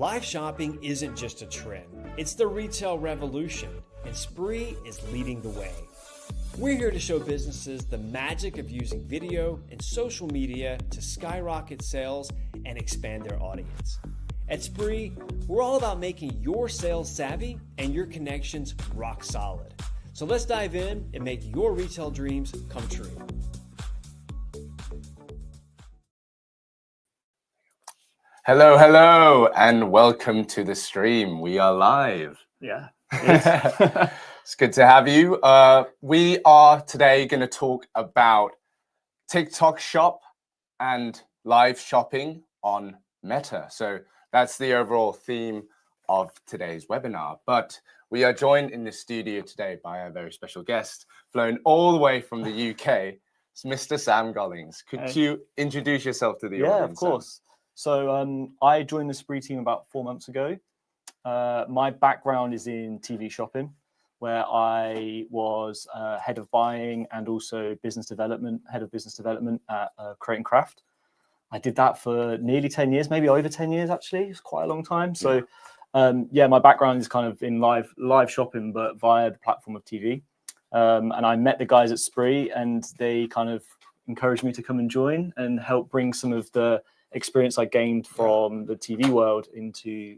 Live shopping isn't just a trend, it's the retail revolution, and Spree is leading the way. We're here to show businesses the magic of using video and social media to skyrocket sales and expand their audience. At Spree, we're all about making your sales savvy and your connections rock solid. So let's dive in and make your retail dreams come true. Hello, hello, and welcome to the stream. We are live. Yeah. It's good to have you. We are today going to talk about TikTok Shop and live shopping on Meta. So that's the overall theme of today's webinar. But we are joined in the studio today by a very special guest, flown all the way from the UK. It's Mr. Sam Gollings. Could you introduce yourself to the audience? Yeah, of course. Sam? So I joined the Spree team about 4 months ago. My background is in TV shopping, where I was head of buying and also head of business development at Create & Craft. I did that for nearly 10 years, maybe over 10 years, actually. It's quite a long time. So, my background is kind of in live shopping, but via the platform of TV. And I met the guys at Spree, and they kind of encouraged me to come and join and help bring some of the experience I gained from the TV world into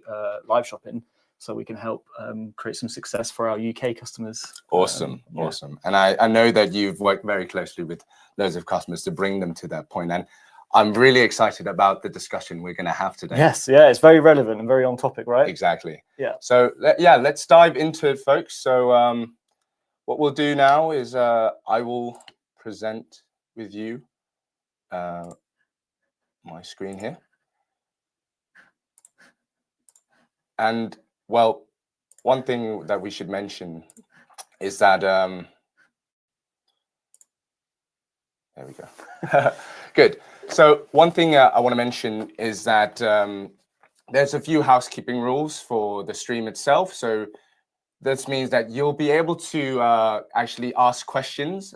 live shopping, so we can help create some success for our UK customers. Awesome. And I know that you've worked very closely with loads of customers to bring them to that point. And I'm really excited about the discussion we're going to have today. Yes, yeah, it's very relevant and very on topic, right? Exactly. Yeah. So, let's dive into it, folks. So what we'll do now is I will present with you my screen here. And well, one thing that we should mention is that there we go. Good. So one thing I want to mention is that there's a few housekeeping rules for the stream itself. So this means that you'll be able to actually ask questions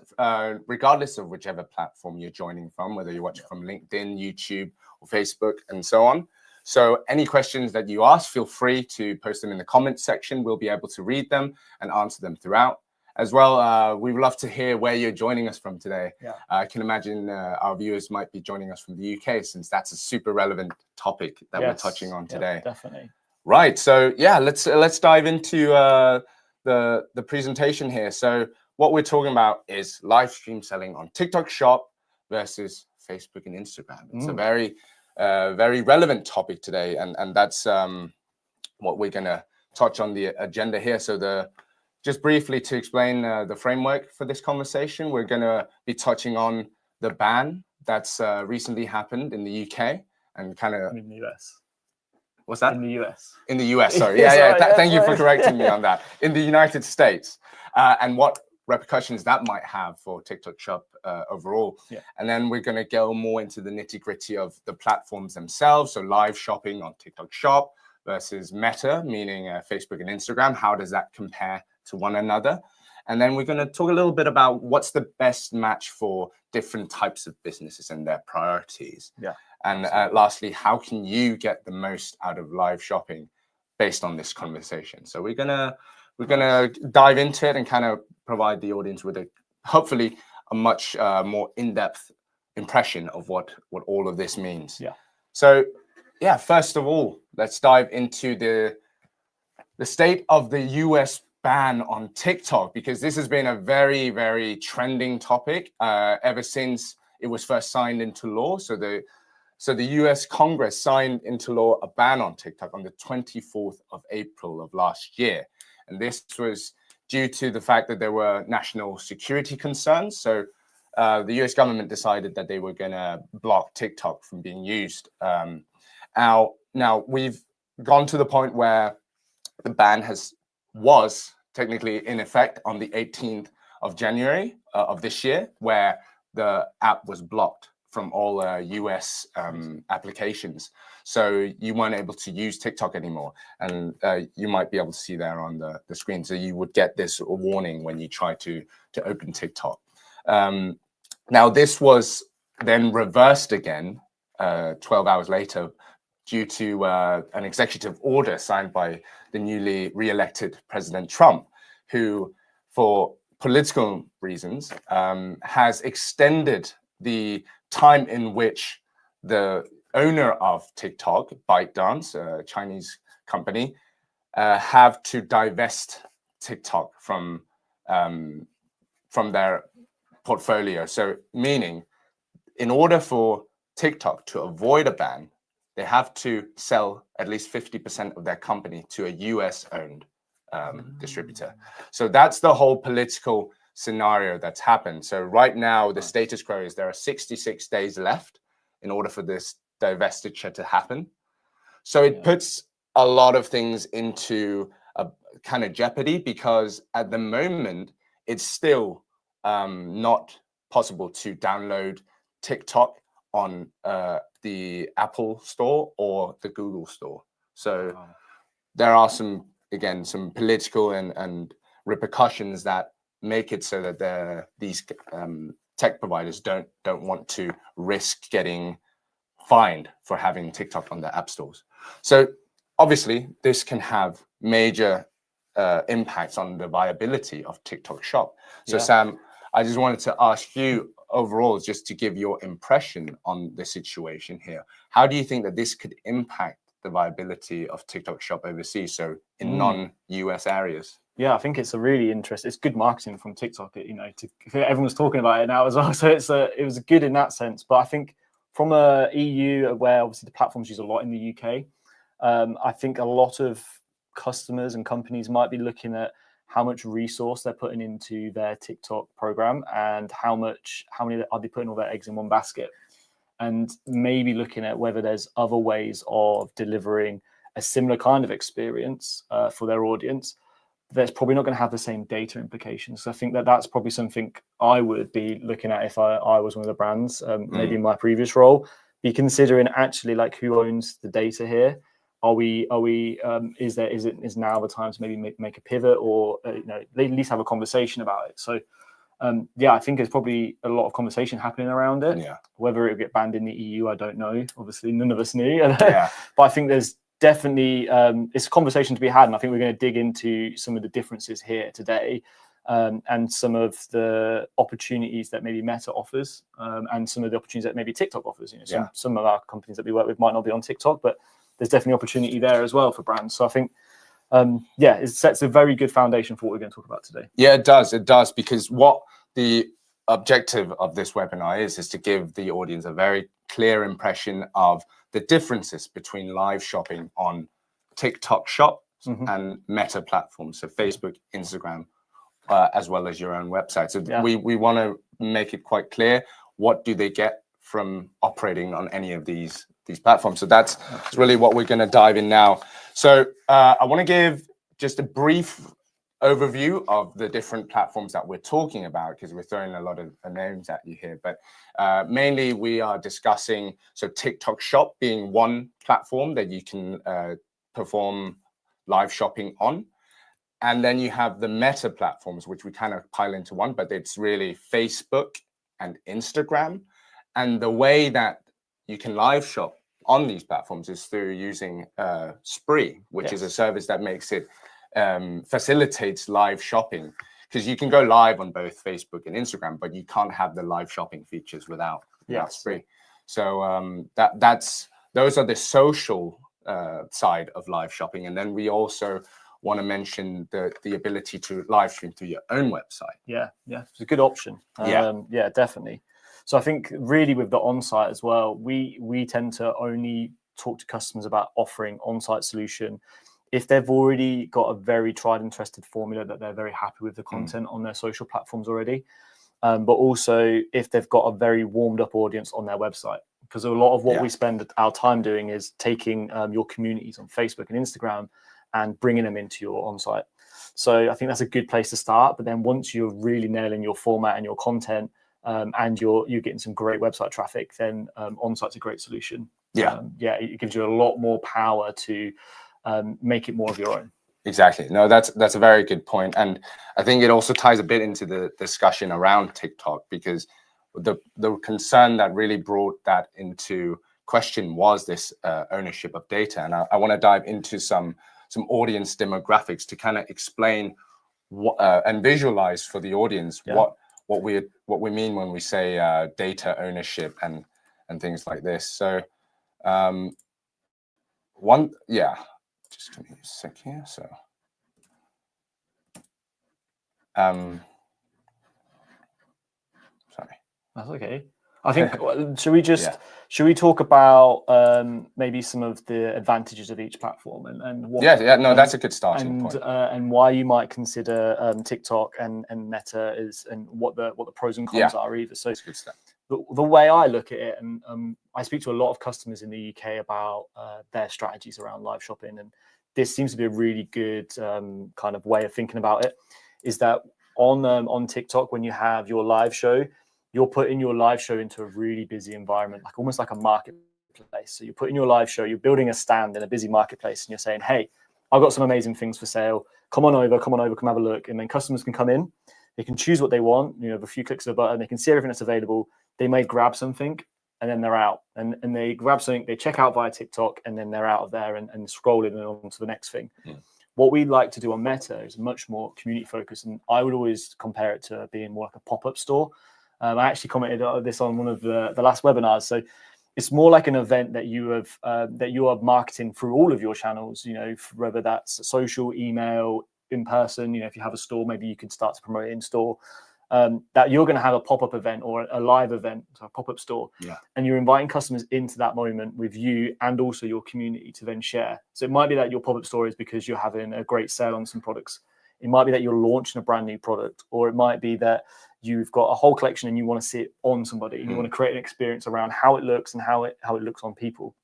regardless of whichever platform you're joining from, whether you're watching from LinkedIn, YouTube, or Facebook, and so on. So any questions that you ask, feel free to post them in the comments section. We'll be able to read them and answer them throughout. As well, we would love to hear where you're joining us from today. Yeah. I can imagine our viewers might be joining us from the UK, since that's a super relevant topic that we're touching on today. Definitely. Right. So let's dive into the presentation here. So what we're talking about is live stream selling on TikTok Shop versus Facebook and Instagram. It's a very very relevant topic today, and that's what we're going to touch on the agenda here. So just briefly to explain the framework for this conversation, we're going to be touching on the ban that's recently happened in the UK and kind of in the US. What's that? In the US. In the US, sorry. Thank you for correcting me on that. In the United States, and what repercussions that might have for TikTok Shop overall. Yeah. And then we're going to go more into the nitty-gritty of the platforms themselves. So live shopping on TikTok Shop versus Meta, meaning Facebook and Instagram. How does that compare to one another? And then we're going to talk a little bit about what's the best match for different types of businesses and their priorities. Yeah. And lastly, how can you get the most out of live shopping based on this conversation? So we're gonna dive into it and kind of provide the audience with hopefully a much more in-depth impression of what all of this means. Yeah. So first of all, let's dive into the state of the US ban on TikTok, because this has been a very, very trending topic ever since it was first signed into law. So the US Congress signed into law a ban on TikTok on the 24th of April of last year. And this was due to the fact that there were national security concerns. So the US government decided that they were going to block TikTok from being used. Now we've gone to the point where the ban was technically in effect on the 18th of January of this year, where the app was blocked from all US applications. So you weren't able to use TikTok anymore. And you might be able to see there on the screen. So you would get this warning when you try to open TikTok. Now, this was then reversed again 12 hours later due to an executive order signed by the newly re-elected President Trump, who, for political reasons, has extended the time in which the owner of TikTok, ByteDance, a Chinese company, have to divest TikTok from their portfolio. So meaning, in order for TikTok to avoid a ban, they have to sell at least 50% of their company to a US-owned distributor. So that's the whole political scenario that's happened. So right now, the status quo is there are 66 days left in order for this divestiture to happen. So it puts a lot of things into a kind of jeopardy, because at the moment, it's still not possible to download TikTok on the Apple Store or the Google Store. So there are some political and repercussions that make it so that these tech providers don't want to risk getting fined for having TikTok on their app stores. So obviously, this can have major impacts on the viability of TikTok Shop. So Sam, I just wanted to ask you overall, just to give your impression on the situation here. How do you think that this could impact the viability of TikTok Shop overseas, so in non-US areas? Yeah, I think it's a really interesting. It's good marketing from TikTok. Everyone's talking about it now as well, so it was good in that sense. But I think from a EU, where obviously the platforms use a lot in the UK, I think a lot of customers and companies might be looking at how much resource they're putting into their TikTok program and how many are they putting all their eggs in one basket, and maybe looking at whether there's other ways of delivering a similar kind of experience for their audience that's probably not going to have the same data implications. So I think that's probably something I would be looking at if I was one of the brands, maybe in my previous role, be considering actually like who owns the data here. Is now the time to maybe make a pivot, or at least have a conversation about it? So I think there's probably a lot of conversation happening around it. Whether it will get banned in the EU, I don't know. Obviously, none of us knew. But I think there's definitely it's a conversation to be had, and I think we're going to dig into some of the differences here today, and some of the opportunities that maybe Meta offers, and some of the opportunities that maybe TikTok offers. Some of our companies that we work with might not be on TikTok, but there's definitely opportunity there as well for brands. So I think, it sets a very good foundation for what we're going to talk about today. Yeah, it does. It does, because what the objective of this webinar is to give the audience a very clear impression of the differences between live shopping on TikTok Shop and Meta platforms, so Facebook, Instagram, as well as your own website. So we want to make it quite clear, what do they get from operating on any of these platforms. So that's really what we're going to dive in now. So I want to give just a brief overview of the different platforms that we're talking about, because we're throwing a lot of names at you here. But mainly we are discussing, so TikTok Shop being one platform that you can perform live shopping on. And then you have the Meta platforms, which we kind of pile into one, but it's really Facebook and Instagram. And the way that you can live shop on these platforms is through using Spree, which is a service that makes it facilitates live shopping, because you can go live on both Facebook and Instagram, but you can't have the live shopping features without Spree. So those are the social side of live shopping, and then we also want to mention the ability to live stream through your own website. It's a good option. Definitely. So I think really with the on-site as well, we tend to only talk to customers about offering on-site solution if they've already got a very tried and trusted formula that they're very happy with the content on their social platforms already, but also if they've got a very warmed up audience on their website. Because a lot of what we spend our time doing is taking your communities on Facebook and Instagram and bringing them into your on-site. So I think that's a good place to start. But then once you're really nailing your format and your content, and you're getting some great website traffic, then on-site's a great solution. It gives you a lot more power to make it more of your own. Exactly. No, that's a very good point. And I think it also ties a bit into the discussion around TikTok, because the concern that really brought that into question was this ownership of data. And I want to dive into some audience demographics to kind of explain what, and visualize for the audience what we mean when we say data ownership and things like this. So just give me a sec here. So sorry, that's okay. I think should we talk about maybe some of the advantages of each platform and what? That's a good starting point. And why you might consider TikTok and Meta and what the pros and cons are either. So good stuff. The way I look at it, and I speak to a lot of customers in the UK about their strategies around live shopping, and this seems to be a really good kind of way of thinking about it, is that on TikTok, when you have your live show, you're putting your live show into a really busy environment, like almost like a marketplace. So you're putting your live show, you're building a stand in a busy marketplace, and you're saying, hey, I've got some amazing things for sale. Come on over, come have a look. And then customers can come in, they can choose what they want, with a few clicks of a button, they can see everything that's available. They may grab something and then they're out. And they grab something, they check out via TikTok, and then they're out of there and scrolling on to the next thing. What we like to do on Meta is much more community focused. And I would always compare it to being more like a pop-up store. I actually commented on this on one of the last webinars. So it's more like an event that you are marketing through all of your channels, whether that's social, email, in person. If you have a store, maybe you could start to promote it in store. That you're going to have a pop-up event or a live event, so a pop-up store, and you're inviting customers into that moment with you and also your community to then share. So it might be that your pop-up store is because you're having a great sale on some products. It might be that you're launching a brand new product, or it might be that you've got a whole collection and you want to see it on somebody, and you want to create an experience around how it looks and how it looks on people.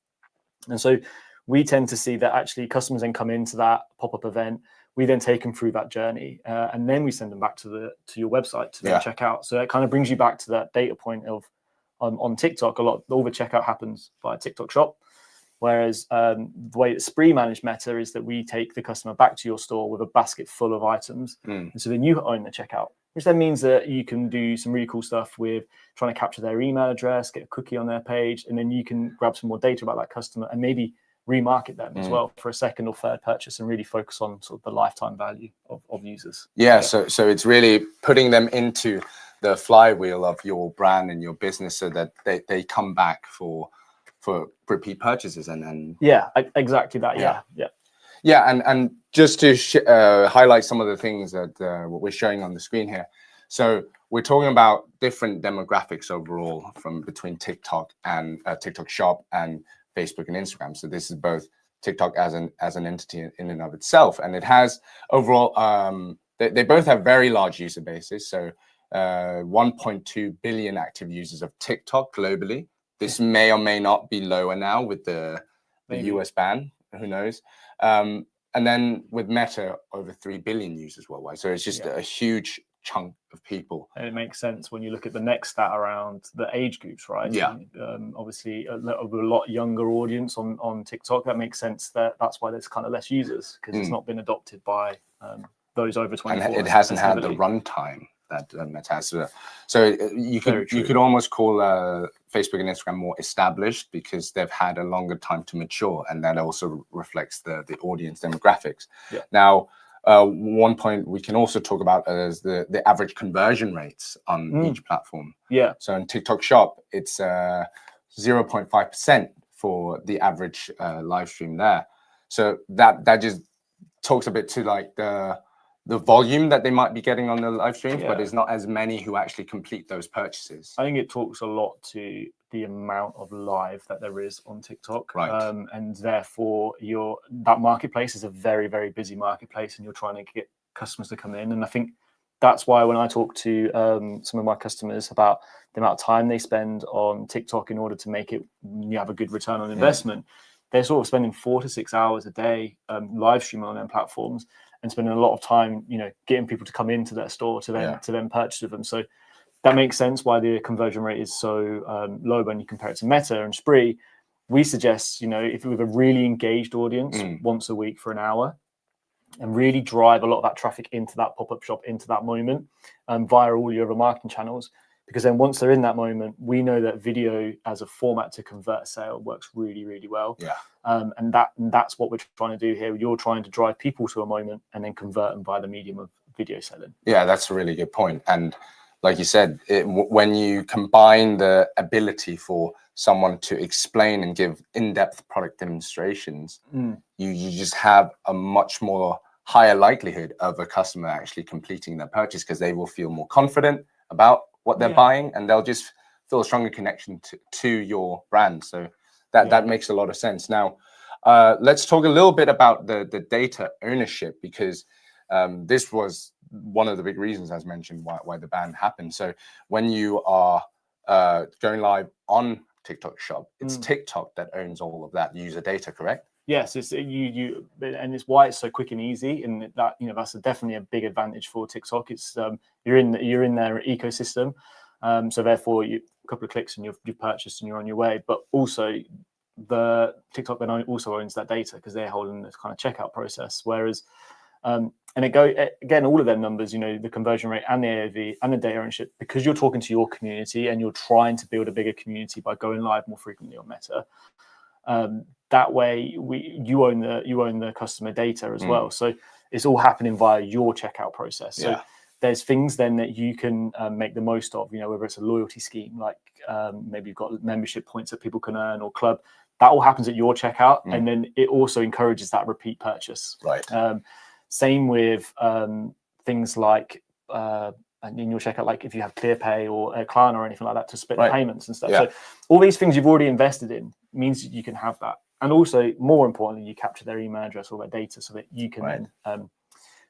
And so we tend to see that actually customers then come into that pop-up event. We then take them through that journey, and then we send them back to your website to then check out. So it kind of brings you back to that data point of on TikTok. All the checkout happens via TikTok Shop, whereas the way that Spree manage Meta is that we take the customer back to your store with a basket full of items, and so then you own the checkout, which then means that you can do some really cool stuff with trying to capture their email address, get a cookie on their page, and then you can grab some more data about that customer and maybe remarket them as well for a second or third purchase, and really focus on sort of the lifetime value of users. So it's really putting them into the flywheel of your brand and your business so that they come back for repeat purchases and then exactly that. And just to highlight some of the things that what we're showing on the screen here. So we're talking about different demographics overall from between TikTok and TikTok Shop and Facebook and Instagram. So this is both TikTok as an entity in and of itself, and it has overall they both have very large user bases. So 1.2 billion active users of TikTok globally. This may or may not be lower now with the US ban. Who knows? And then with Meta, over 3 billion users worldwide. So it's just a huge chunk of people. And it makes sense when you look at the next stat around the age groups, right? Obviously a lot younger audience on TikTok. That makes sense. That's why there's kind of less users, because it's not been adopted by those over 24. And it hasn't had the runtime that Meta has. So you could almost call Facebook and Instagram more established because they've had a longer time to mature, and that also reflects the audience demographics. Now, one point we can also talk about is the average conversion rates on each platform. So in TikTok Shop, it's 0.5% for the average live stream there. So that just talks a bit to like the volume that they might be getting on the live streams, but there's not as many who actually complete those purchases. I think it talks a lot to the amount of live that there is on TikTok, and therefore that marketplace is a very, very busy marketplace, and you're trying to get customers to come in. And I think that's why when I talk to some of my customers about the amount of time they spend on TikTok in order to make it you have a good return on investment, they're sort of spending 4 to 6 hours a day live streaming on their platforms, and spending a lot of time, getting people to come into their store to then purchase with them. So that makes sense why the conversion rate is so low when you compare it to Meta and Spree. We suggest, if we have a really engaged audience once a week for an hour, and really drive a lot of that traffic into that pop-up shop, into that moment, via all your other marketing channels, because then once they're in that moment, we know that video as a format to convert a sale works really, really well. Yeah. And that's what we're trying to do here. You're trying to drive people to a moment and then convert them by the medium of video selling. Yeah, that's a really good point. And like you said, when you combine the ability for someone to explain and give in-depth product demonstrations, you just have a much more higher likelihood of a customer actually completing their purchase, because they will feel more confident about what they're buying, and they'll just feel a stronger connection to your brand. So that makes a lot of sense. Now, let's talk a little bit about the data ownership, because this was one of the big reasons, as mentioned, why the ban happened. So when you are going live on TikTok Shop, it's TikTok that owns all of that user data, correct? Yes, it's you, and it's why it's so quick and easy, and that that's definitely a big advantage for TikTok. It's you're in their ecosystem, so therefore a couple of clicks and you've purchased and you're on your way. But also, the TikTok then also owns that data because they're holding this kind of checkout process. Whereas, and again, all of their numbers, the conversion rate and the AOV and the data ownership, because you're talking to your community and you're trying to build a bigger community by going live more frequently on Meta. That way, you own the customer data as well. So it's all happening via your checkout process. So there's things then that you can make the most of. Whether it's a loyalty scheme, like maybe you've got membership points that people can earn, or club. That all happens at your checkout, and then it also encourages that repeat purchase. Right. Same with things like in your checkout, like if you have ClearPay or Klarna or anything like that to split the payments and stuff. So all these things you've already invested in means you can have that. And also, more importantly, you capture their email address or their data so that you can then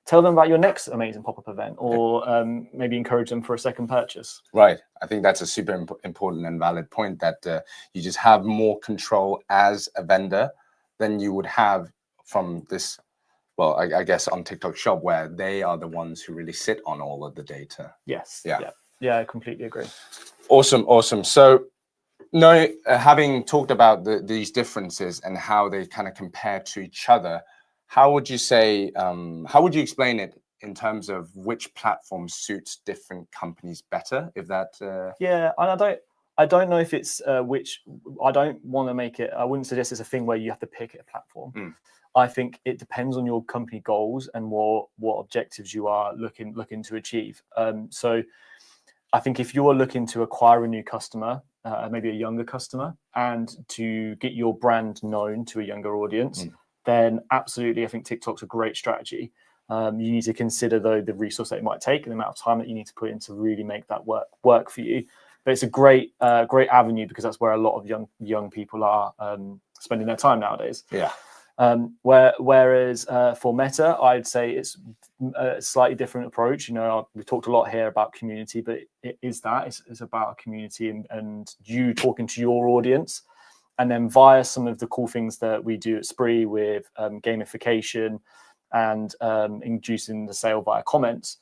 tell them about your next amazing pop-up event, or maybe encourage them for a second purchase. Right. I think that's a super important and valid point, that you just have more control as a vendor than you would have from this. Well, I guess on TikTok Shop, where they are the ones who really sit on all of the data. Yes. Yeah, I completely agree. Awesome. So, having talked about these differences and how they kind of compare to each other, how would you say, how would you explain it in terms of which platform suits different companies better? If that. Yeah, and I don't know if it's which. I don't want to make it. I wouldn't suggest it's a thing where you have to pick a platform. I think it depends on your company goals and what objectives you are looking to achieve. So I think if you're looking to acquire a new customer, maybe a younger customer, and to get your brand known to a younger audience, then absolutely, I think TikTok's a great strategy. You need to consider, though, the resource that it might take and the amount of time that you need to put in to really make that work for you. But it's a great avenue, because that's where a lot of young people are spending their time nowadays. Yeah. Whereas for Meta, I'd say it's a slightly different approach. We've talked a lot here about community, but it's about a community and you talking to your audience, and then via some of the cool things that we do at Spree with gamification and inducing the sale via comments.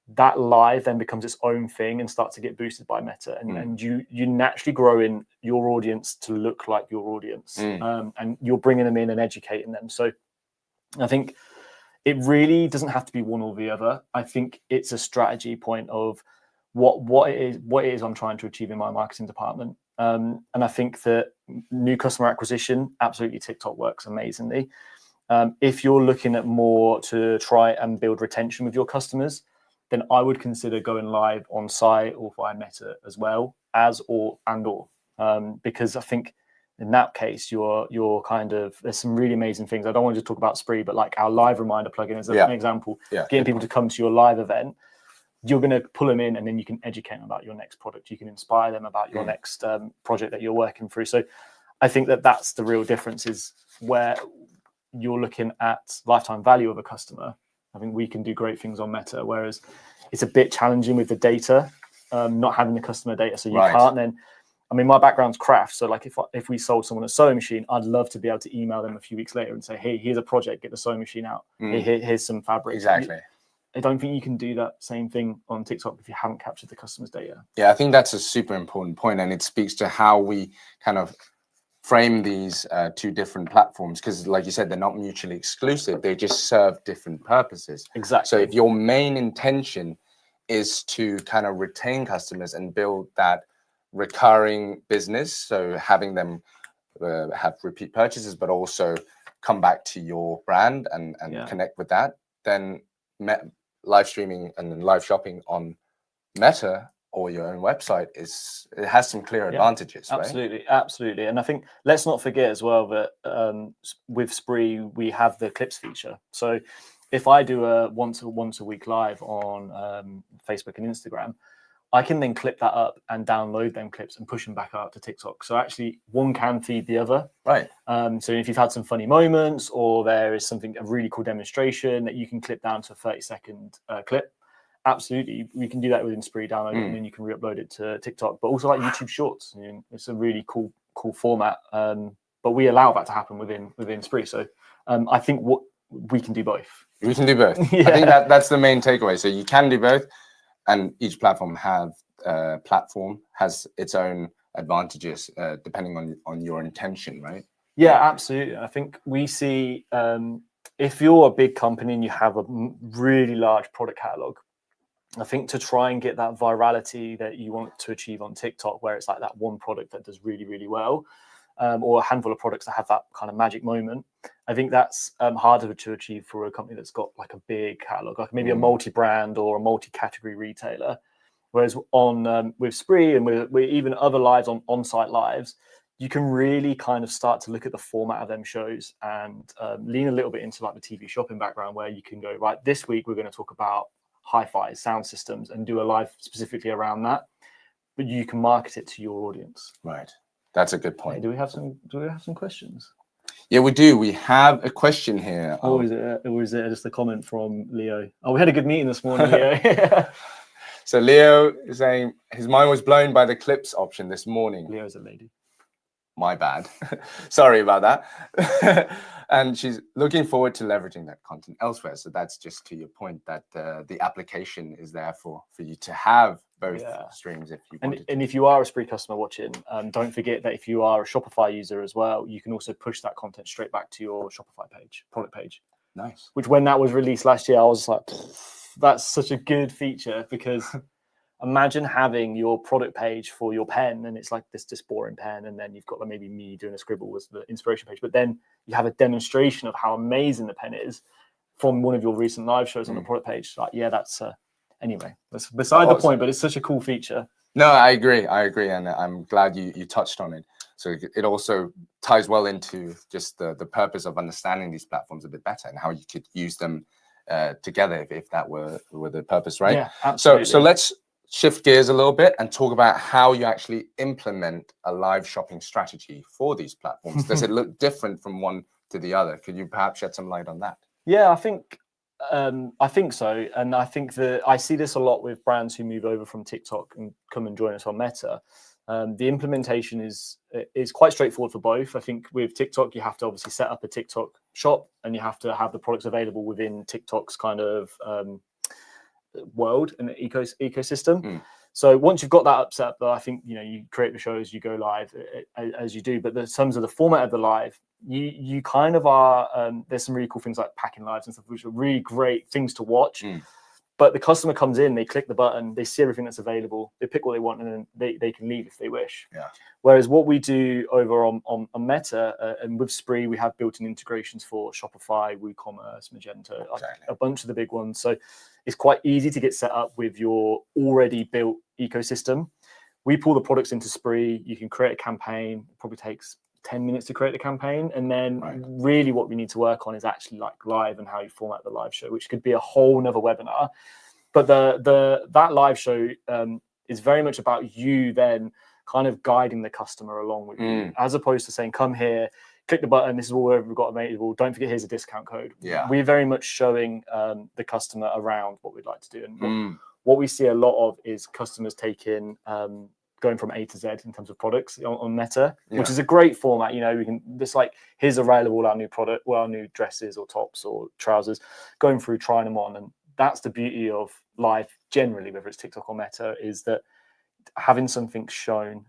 That live then becomes its own thing and starts to get boosted by Meta, and you naturally grow in your audience to look like your audience, and you're bringing them in and educating them. So I think it really doesn't have to be one or the other. I think it's a strategy point of what it is I'm trying to achieve in my marketing department, and I think that new customer acquisition, absolutely, TikTok works amazingly. If you're looking at more to try and build retention with your customers, then I would consider going live on site or via Meta as well, because I think in that case you're kind of, there's some really amazing things. I don't want to just talk about Spree, but like our live reminder plugin is an example. Getting people to come to your live event, you're going to pull them in, and then you can educate them about your next product. You can inspire them about your next project that you're working through. So I think that's the real difference, is where you're looking at lifetime value of a customer. I think we can do great things on Meta, whereas it's a bit challenging with the data, not having the customer data. So you can't then, I mean, my background's craft. So like if we sold someone a sewing machine, I'd love to be able to email them a few weeks later and say, hey, here's a project, get the sewing machine out. Here's some fabric. Exactly. I don't think you can do that same thing on TikTok if you haven't captured the customer's data. Yeah, I think that's a super important point, and it speaks to how we kind of frame these two different platforms, because like you said, they're not mutually exclusive. They just serve different purposes. Exactly. So if your main intention is to kind of retain customers and build that recurring business. So having them have repeat purchases, but also come back to your brand and connect with that. Then live streaming and then live shopping on Meta or your own website it has some clear advantages, absolutely, right? Absolutely. And I think let's not forget as well that with Spree we have the clips feature. So if I do a once a week live on Facebook and Instagram, I can then clip that up and download them clips and push them back out to TikTok. So actually one can feed the other. Right. So if you've had some funny moments or there is a really cool demonstration that you can clip down to a 30-second clip, absolutely, we can do that within Spree, download it, and then you can re-upload it to TikTok. But also like YouTube Shorts, it's a really cool format. But we allow that to happen within Spree. So I think we can do both. We can do both. I think that's the main takeaway. So you can do both. And each platform has its own advantages depending on your intention, right? Yeah, absolutely. I think we see if you're a big company and you have a really large product catalog, I think to try and get that virality that you want to achieve on TikTok, where it's like that one product that does really, really well, or a handful of products that have that kind of magic moment, I think that's harder to achieve for a company that's got like a big catalog, like maybe a multi-brand or a multi-category retailer. Whereas on with Spree and with even other lives on-site lives, you can really kind of start to look at the format of them shows and lean a little bit into like the TV shopping background, where you can go, right, this week we're going to talk about hi-fi sound systems and do a live specifically around that, but you can market it to your audience. Right. That's a good point. Hey, do we have some questions? Yeah, we do. We have a question here. Or is it just a comment from Leo? Oh, we had a good meeting this morning, Leo. So Leo is saying his mind was blown by the clips option this morning. Leo's a lady. My bad. Sorry about that. And she's looking forward to leveraging that content elsewhere. So that's just to your point that the application is there for you to have both streams if you wanted to. And if you are a Spree customer watching, don't forget that if you are a Shopify user as well, you can also push that content straight back to your Shopify product page. Nice. Which when that was released last year, I was like, that's such a good feature, because imagine having your product page for your pen and it's like this boring pen, and then you've got maybe me doing a scribble was the inspiration page, but then you have a demonstration of how amazing the pen is from one of your recent live shows on the product page. Like, that's anyway, that's beside the point, but it's such a cool feature. No, I agree, and I'm glad you touched on it. So it also ties well into just the purpose of understanding these platforms a bit better and how you could use them together if that were the purpose, right? Yeah, absolutely. So let's shift gears a little bit and talk about how you actually implement a live shopping strategy for these platforms. Does it look different from one to the other? Could you perhaps shed some light on that? Yeah, I think so. And I think that I see this a lot with brands who move over from TikTok and come and join us on Meta. The implementation is quite straightforward for both. I think with TikTok, you have to obviously set up a TikTok shop and you have to have the products available within TikTok's kind of world and ecosystem. So once you've got that up set up, I think you create the shows, you go live as you do. But in terms of the format of the live, you kind of are. There's some really cool things like packing lives and stuff, which are really great things to watch. But the customer comes in, they click the button, they see everything that's available, they pick what they want, and then they can leave if they wish. Yeah. Whereas what we do over on Meta and with Spree, we have built-in integrations for Shopify, WooCommerce, Magento, a bunch of the big ones. So it's quite easy to get set up with your already built ecosystem. We pull the products into Spree. You can create a campaign. It probably takes 10 minutes to create a campaign, and then really what we need to work on is actually like live and how you format the live show, which could be a whole nother webinar. But that live show is very much about you then kind of guiding the customer along with you, as opposed to saying, come here, click the button, this is all we've got available, don't forget here's a discount code. We're very much showing the customer around what we'd like to do. And what we see a lot of is customers taking going from A to Z in terms of products on Meta, which is a great format. We can just like, here's available all our new product, all our new dresses or tops or trousers, going through, trying them on. And that's the beauty of live generally, whether it's TikTok or Meta, is that having something shown,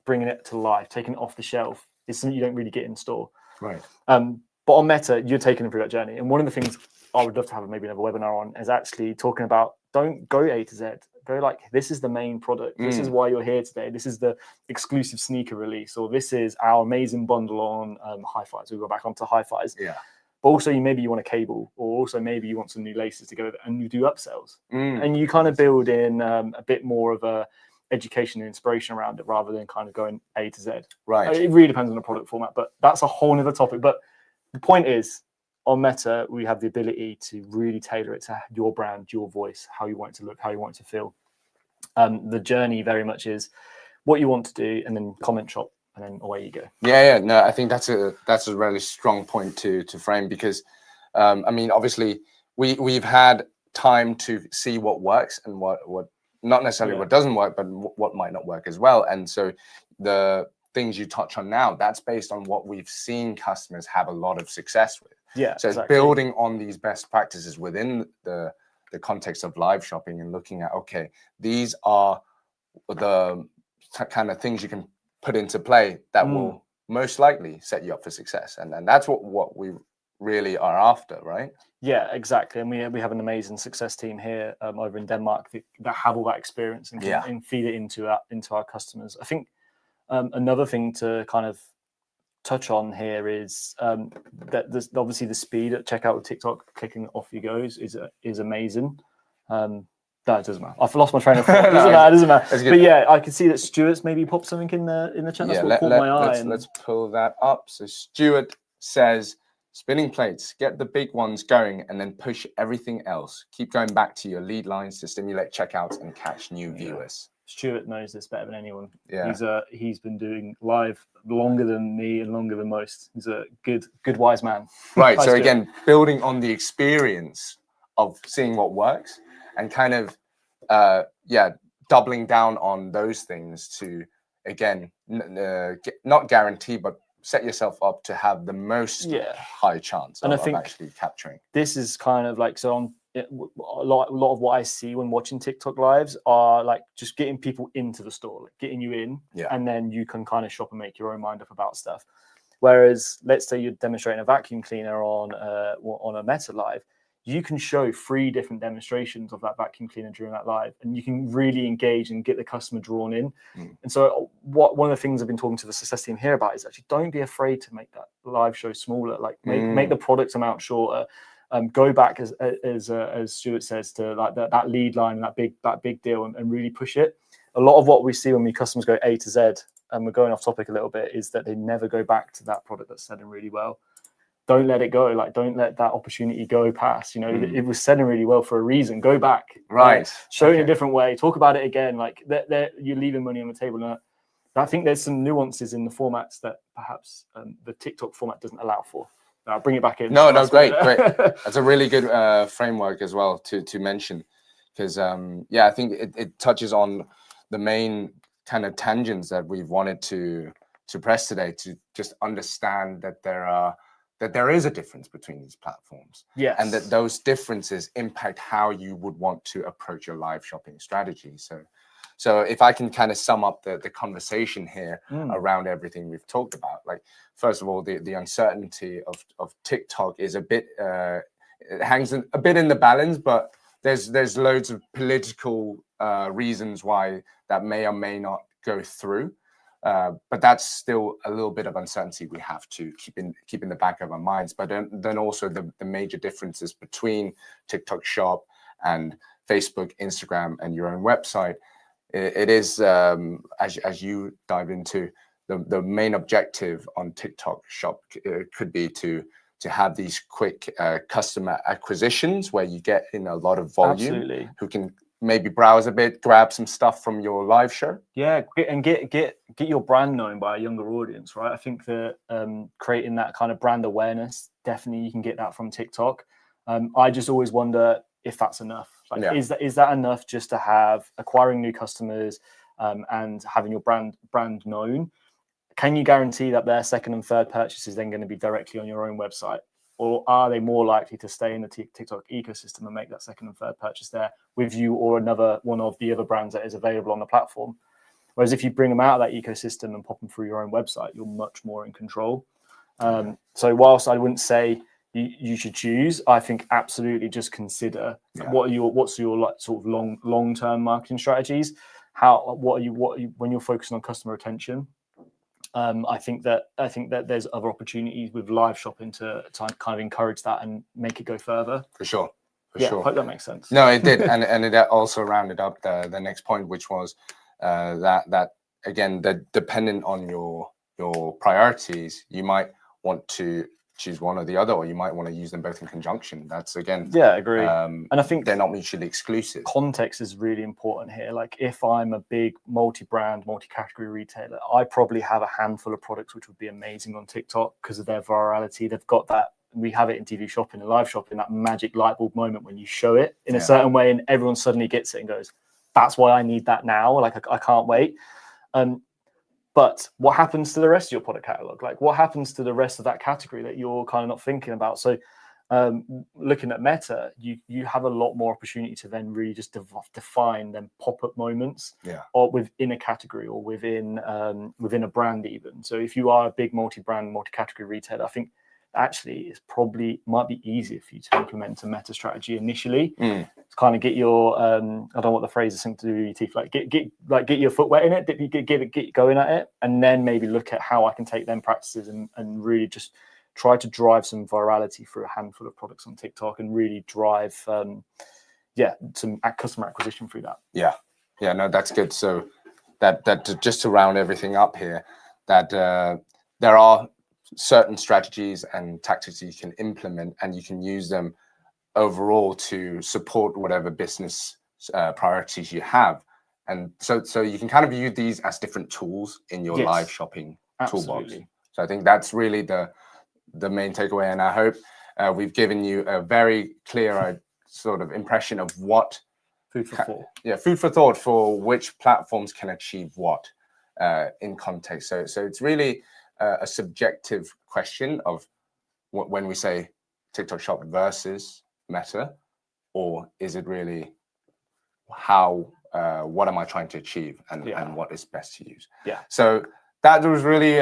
bringing it to life, taking it off the shelf is something you don't really get in store. Right. But on Meta, you're taking them through that journey. And one of the things I would love to have maybe another webinar on is actually talking about don't go A to Z. Go like, this is the main product. This is why you're here today. This is the exclusive sneaker release, or this is our amazing bundle on hi-fis. We'll go back onto hi-fis. Yeah. But also, maybe you want a cable, or also maybe you want some new laces to go with it, and you do upsells. And you kind of build in a bit more of a education and inspiration around it, rather than kind of going A to Z. Right. It really depends on the product format, but that's a whole nother topic. But the point is, on Meta, we have the ability to really tailor it to your brand, your voice, how you want it to look, how you want it to feel. The journey very much is what you want to do, and then comment shop, and then away you go. Yeah. No, I think that's a really strong point to frame, because I mean, obviously we've had time to see what works and what not necessarily what doesn't work, but what might not work as well. And so the things you touch on now, that's based on what we've seen customers have a lot of success with. Yeah. So it's building on these best practices within the context of live shopping, and looking at, okay, these are the kind of things you can put into play that will most likely set you up for success. And that's what we really are after, right? Yeah, exactly. And we have an amazing success team here over in Denmark that have all that experience and can and feed it into our customers. I think another thing to kind of touch on here is that there's obviously the speed at checkout with TikTok, clicking off you goes is amazing. No, it doesn't matter. I've lost my train of thought. It doesn't matter. But yeah, I can see that Stuart's maybe popped something in the chat. That's what caught my eye. Let's pull that up. So Stuart says, spinning plates, get the big ones going, and then push everything else. Keep going back to your lead lines to stimulate checkouts and catch new viewers. Stuart knows this better than anyone. Yeah. He's been doing live longer than me and longer than most. He's a good wise man. Right. So again, building on the experience of seeing what works, and kind of doubling down on those things to, again, not guarantee, but set yourself up to have the most high chance of actually capturing. This is kind of like, so on a lot of what I see when watching TikTok lives are like just getting people into the store, like getting you in, and then you can kind of shop and make your own mind up about stuff. Whereas, let's say you're demonstrating a vacuum cleaner on a Meta live, you can show 3 different demonstrations of that vacuum cleaner during that live, and you can really engage and get the customer drawn in. And so one of the things I've been talking to the success team here about is actually don't be afraid to make that live show smaller, like make the product amount shorter. Go back as Stuart says to like that lead line, that big deal, and really push it. A lot of what we see when we customers go A to Z, and we're going off topic a little bit, is that they never go back to that product that's selling really well. Don't let it go. Like, don't let that opportunity go past. You know, it was selling really well for a reason. Go back, right? Show it in a different way. Talk about it again. Like that, you're leaving money on the table. And I think there's some nuances in the formats that perhaps the TikTok format doesn't allow for. I'll bring it back in. No, great. That's a really good framework as well to mention, because I think it touches on the main kind of tangents that we've wanted to press today, to just understand that there is a difference between these platforms, and that those differences impact how you would want to approach your live shopping strategy. So if I can kind of sum up the conversation here around everything we've talked about, like, first of all, the uncertainty of TikTok is a bit, it hangs a bit in the balance, but there's loads of political reasons why that may or may not go through. But that's still a little bit of uncertainty we have to keep in the back of our minds. But then also the major differences between TikTok Shop and Facebook, Instagram, and your own website. It is, as you dive into, the main objective on TikTok Shop could be to have these quick customer acquisitions where you get in a lot of volume, who can maybe browse a bit, grab some stuff from your live show. Yeah, and get your brand known by a younger audience, right? I think that creating that kind of brand awareness, definitely you can get that from TikTok. I just always wonder if that's enough. Like, is that enough just to have acquiring new customers and having your brand known? Can you guarantee that their second and third purchase is then going to be directly on your own website? Or are they more likely to stay in the TikTok ecosystem and make that second and third purchase there with you or another one of the other brands that is available on the platform? Whereas if you bring them out of that ecosystem and pop them through your own website, you're much more in control. So whilst I wouldn't say you should choose, I think absolutely just consider what's your like sort of long-term marketing strategies. What are you when you're focusing on customer retention. I think that there's other opportunities with live shopping to kind of encourage that and make it go further. For sure. I hope that makes sense. No, it did, and it also rounded up the next point, which was that again, that dependent on your priorities, you might want to choose one or the other, or you might want to use them both in conjunction. That's again, I agree. And I think they're not mutually exclusive. Context is really important here. Like if I'm a big multi-brand, multi-category retailer, I probably have a handful of products which would be amazing on TikTok because of their virality. They've got that. We have it in TV shopping and live shopping, that magic light bulb moment when you show it in a certain way and everyone suddenly gets it and goes, that's why I need that now. Like I can't wait. But what happens to the rest of your product catalog? Like what happens to the rest of that category that you're kind of not thinking about? So looking at Meta, you have a lot more opportunity to then really just define them pop-up moments or within a category or within a brand even. So if you are a big multi-brand, multi-category retailer, I think actually it's probably might be easier for you to implement a meta strategy initially to kind of get your I don't know what the phrase is, something to do with your teeth, like get your foot wet in it, get going at it, and then maybe look at how I can take them practices and really just try to drive some virality through a handful of products on TikTok and really drive some customer acquisition through that. No, that's good. So that just to round everything up here, that there are certain strategies and tactics you can implement, and you can use them overall to support whatever business priorities you have. And so you can kind of view these as different tools in your live shopping toolbox. So I think that's really the main takeaway. And I hope we've given you a very clear sort of impression of what food for thought. Food for thought for which platforms can achieve what in context. So it's really a subjective question of when we say TikTok Shop versus Meta, or is it really what am I trying to achieve and what is best to use? So that was really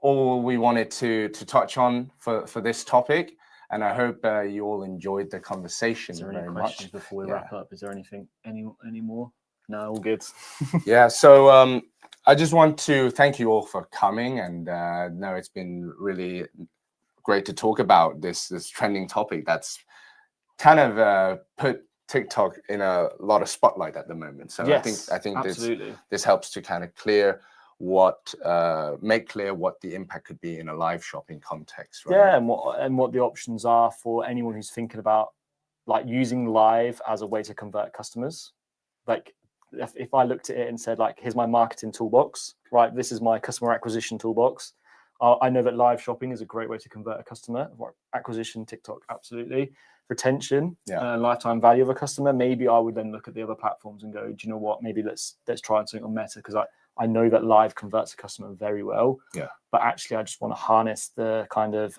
all we wanted to touch on for this topic, and I hope you all enjoyed the conversation very much. Before we wrap up, is there anything any more? No, all good. So I just want to thank you all for coming, and no, it's been really great to talk about this trending topic that's kind of put TikTok in a lot of spotlight at the moment. So I think this helps to kind of make clear what the impact could be in a live shopping context, right? And what the options are for anyone who's thinking about like using live as a way to convert customers. Like if I looked at it and said, like, here's my marketing toolbox, right? This is my customer acquisition toolbox. I know that live shopping is a great way to convert a customer. Acquisition, TikTok, absolutely. Retention, lifetime value of a customer. Maybe I would then look at the other platforms and go, do you know what? Maybe let's try something on Meta, because I know that live converts a customer very well. But actually, I just want to harness the kind of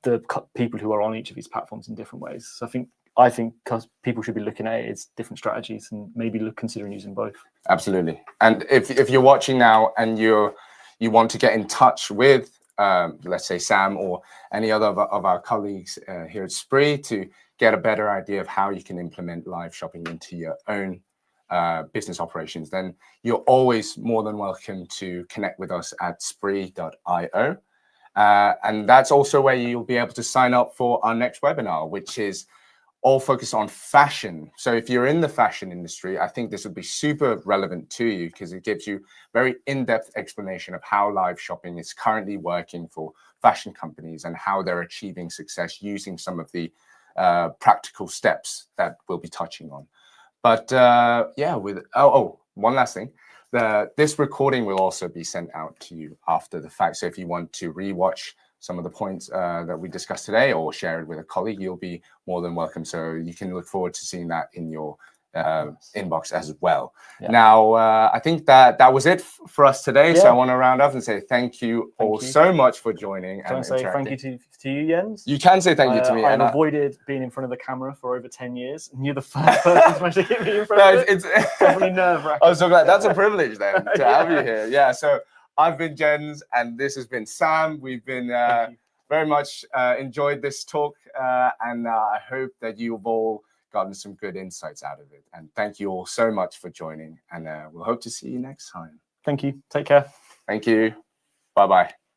the people who are on each of these platforms in different ways. So I think people should be looking at it as different strategies and maybe considering using both. Absolutely. And if you're watching now and you want to get in touch with, let's say, Sam or any other of our colleagues here at Spree to get a better idea of how you can implement live shopping into your own business operations, then you're always more than welcome to connect with us at spree.io. And that's also where you'll be able to sign up for our next webinar, which is all focused on fashion. So if you're in the fashion industry, I think this would be super relevant to you, because it gives you very in-depth explanation of how live shopping is currently working for fashion companies and how they're achieving success using some of the practical steps that we'll be touching on. But one last thing. This recording will also be sent out to you after the fact. So if you want to rewatch some of the points that we discussed today or share it with a colleague, you'll be more than welcome. So you can look forward to seeing that in your inbox as well. Now, I think that was it for us today. So I want to round up and say thank you all so much for joining. Can I say thank you to you, Jens? You can say thank you to me. I've avoided being in front of the camera for over 10 years, and you're the first person to actually get me in front of it. It's definitely nerve-wracking. I'm so glad. That's a privilege then to have you here. So I've been Jens, and this has been Sam. We've been very much enjoyed this talk, and I hope that you've all gotten some good insights out of it. And thank you all so much for joining, and we'll hope to see you next time. Thank you. Take care. Thank you. Bye-bye.